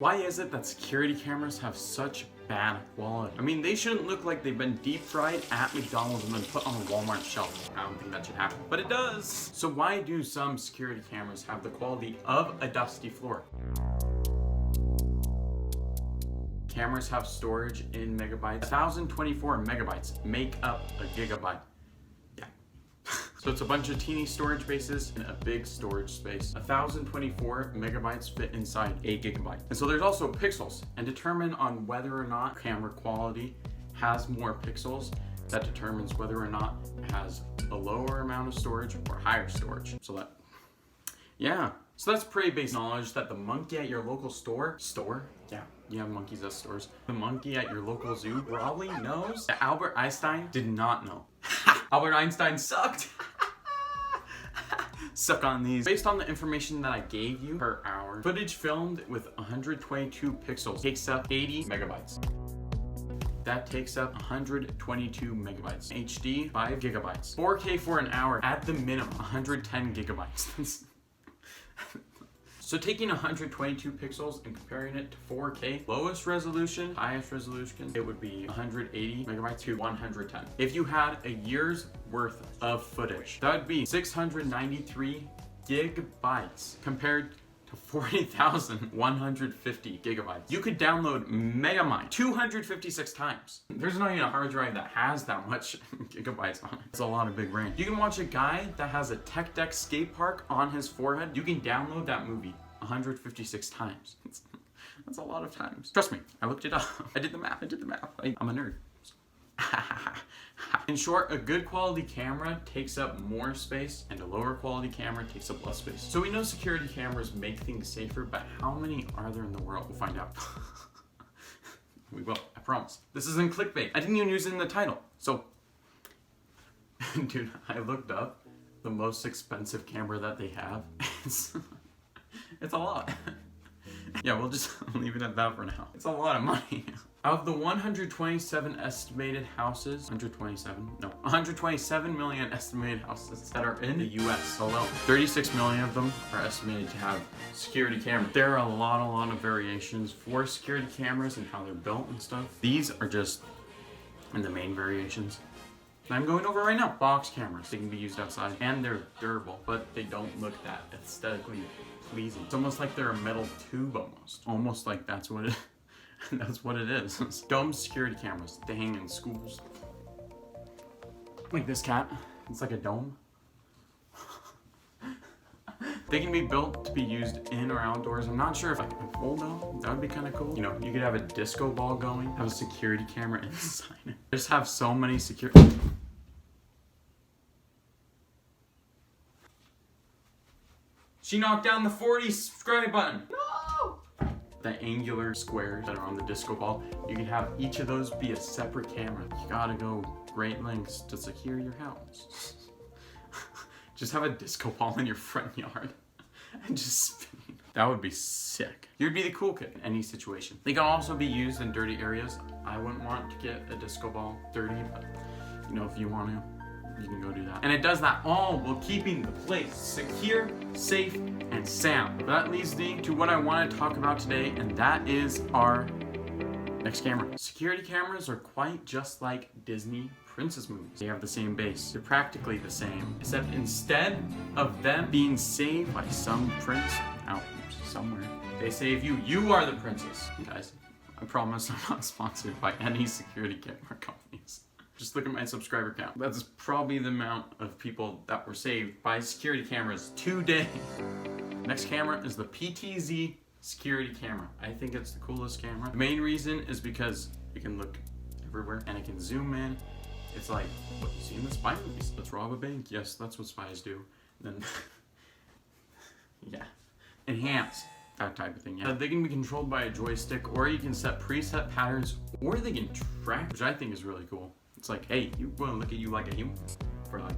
Why is it that security cameras have such bad quality? I mean, they shouldn't look like they've been deep fried at McDonald's and then put on a Walmart shelf. I don't think that should happen, but it does. So why do some security cameras have the quality of a dusty floor? Cameras have storage in megabytes. 1024 megabytes make up a gigabyte. Yeah. So it's a bunch of teeny storage spaces in a big storage space. 1024 megabytes fit inside a gigabyte. And so there's also pixels, and determine on whether or not camera quality has more pixels. That determines whether or not it has a lower amount of storage or higher storage. So that's pretty basic knowledge that the monkey at your local store? Yeah, you have monkeys at stores. The monkey at your local zoo probably knows that Albert Einstein did not know. Albert Einstein sucked. Suck on these. Based on the information that I gave you per hour, footage filmed with 122 pixels takes up 80 megabytes. That takes up 122 megabytes. HD, 5 gigabytes. 4K for an hour, at the minimum, 110 gigabytes. So taking 122 pixels and comparing it to 4K, lowest resolution, highest resolution, it would be 180 megabytes to 110. If you had a year's worth of footage, that would be 693 gigabytes compared to 40,150 gigabytes. You could download Megamind 256 times. There's not even a hard drive that has that much gigabytes on it. It's a lot of big RAM. You can watch a guy that has a Tech Deck skate park on his forehead. You can download that movie 156 times. That's a lot of times. Trust me, I looked it up. I did the math. I'm a nerd. In short, a good quality camera takes up more space and a lower quality camera takes up less space. So we know security cameras make things safer, but how many are there in the world? We'll find out. We will, I promise. This isn't clickbait. I didn't even use it in the title. So, dude, I looked up the most expensive camera that they have. It's a lot. Yeah, we'll just leave it at that for now. It's a lot of money. Of the 127 estimated houses, 127 million estimated houses that are in the US alone, 36 million of them are estimated to have security cameras. There are a lot of variations for security cameras and how they're built and stuff. These are just the main variations that I'm going over right now. Box cameras, they can be used outside and they're durable, but they don't look that aesthetically pleasing. It's almost like they're a metal tube almost like that's what it is. Dome security cameras, they hang in schools. Like this cat, it's like a dome. They can be built to be used in or outdoors. I'm not sure if I can fold them. That would be kind of cool. You know, you could have a disco ball going, have a security camera inside it. Just have so many security. She knocked down the 40 subscribe button. No! The angular squares that are on the disco ball, you can have each of those be a separate camera. You gotta go great lengths to secure your house. Just have a disco ball in your front yard and just spin. That would be sick. You'd be the cool kid in any situation. They can also be used in dirty areas. I wouldn't want to get a disco ball dirty, but you know, if you want to, you can go do that. And it does that all while keeping the place secure, safe, and sound. That leads me to what I want to talk about today, and that is our next camera. Security cameras are quite just like Disney princess movies. They have the same base. They're practically the same, except instead of them being saved by some prince out somewhere, they save you. You are the princess. Guys, I promise I'm not sponsored by any security camera companies. Just look at my subscriber count. That's probably the amount of people that were saved by security cameras today. Next camera is the PTZ security camera. I think it's the coolest camera. The main reason is because it can look everywhere and it can zoom in. It's like what you see in the spy movies. Let's rob a bank. Yes, that's what spies do. Then, yeah. Enhance. That type of thing, yeah. They can be controlled by a joystick, or you can set preset patterns, or they can track, which I think is really cool. It's like, hey, you want to look at you like a human for like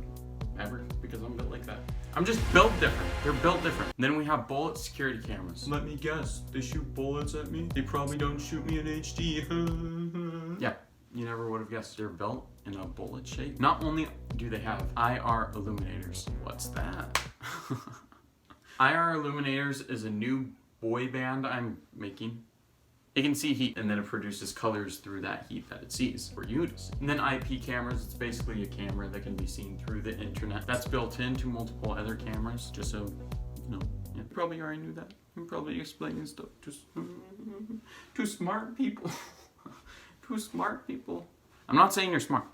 ever, because I'm built like that. I'm just built different. They're built different. Then we have bullet security cameras. Let me guess, they shoot bullets at me? They probably don't shoot me in HD. Yeah, you never would have guessed. They're built in a bullet shape. Not only do they have IR illuminators. What's that? IR illuminators is a new boy band I'm making. It can see heat, and then it produces colors through that heat that it sees for you to see. And then IP cameras, it's basically a camera that can be seen through the internet. That's built into multiple other cameras, just so, you know, you probably already knew that. I'm probably explaining stuff to smart people. To smart people. I'm not saying you're smart.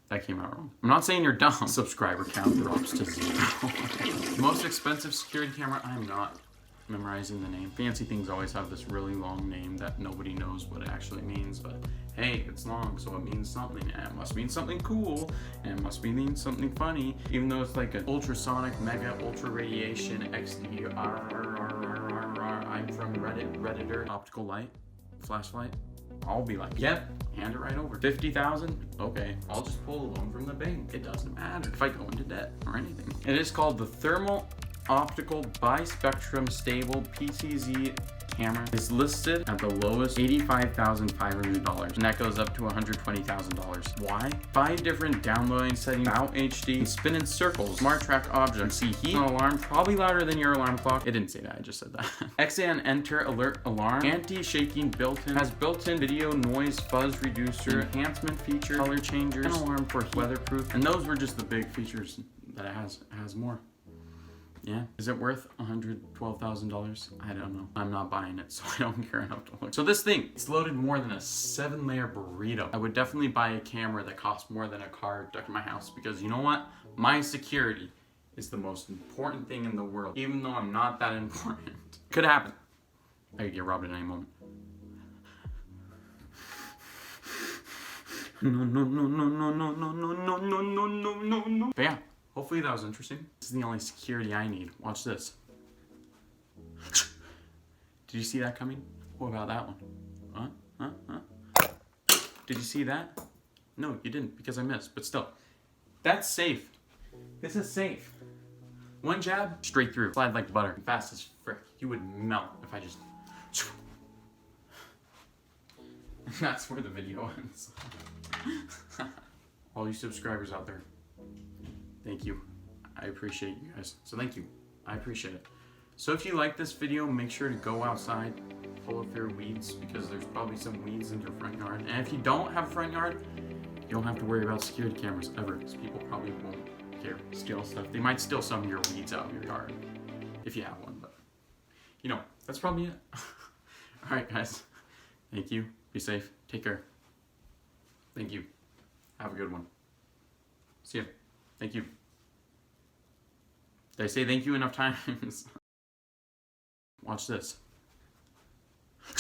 That came out wrong. I'm not saying you're dumb. Subscriber count drops to 0. Most expensive security camera, I'm not memorizing the name. Fancy things always have this really long name that nobody knows what it actually means, but hey, it's long, so it means something, and it must mean something cool, and it must mean something funny, even though it's like an ultrasonic, mega, ultra radiation, XD, I'm from Redditor, optical light, flashlight. I'll be like, yep, hand it right over. 50,000? Okay, I'll just pull a loan from the bank. It doesn't matter if I go into debt or anything. It is called the Thermal Optical Bispectrum Stable PCZ camera. Is listed at the lowest $85,500, and that goes up to $120,000. Why? 5 different downloading settings, about HD, spin in circles, smart track objects, see heat, an alarm, probably louder than your alarm clock. It didn't say that, I just said that. XAN enter alert alarm, anti-shaking built-in, has built-in video noise fuzz reducer, enhancement feature, color changer, an alarm for weatherproof, and those were just the big features that it has. It has more. Yeah. Is it worth $112,000? I don't know. I'm not buying it, so I don't care enough to look. So this thing, it's loaded more than a 7-layer burrito. I would definitely buy a camera that costs more than a car stuck in my house, because you know what? My security is the most important thing in the world, even though I'm not that important. Could happen. I could get robbed at any moment. No. But yeah. Hopefully that was interesting. This is the only security I need. Watch this. Did you see that coming? What about that one? Huh? Did you see that? No, you didn't, because I missed. But still, that's safe. This is safe. One jab, straight through. Slide like butter. Fast as frick. You would melt if I just... And that's where the video ends. All you subscribers out there, thank you. I appreciate you guys. So thank you. I appreciate it. So if you like this video, make sure to go outside, pull up your weeds, because there's probably some weeds in your front yard. And if you don't have a front yard, you don't have to worry about security cameras ever, because people probably won't care. Steal stuff. They might steal some of your weeds out of your yard, if you have one, but you know, that's probably it. Alright guys, thank you. Be safe. Take care. Thank you. Have a good one. See ya. Thank you. Did I say thank you enough times? Watch this.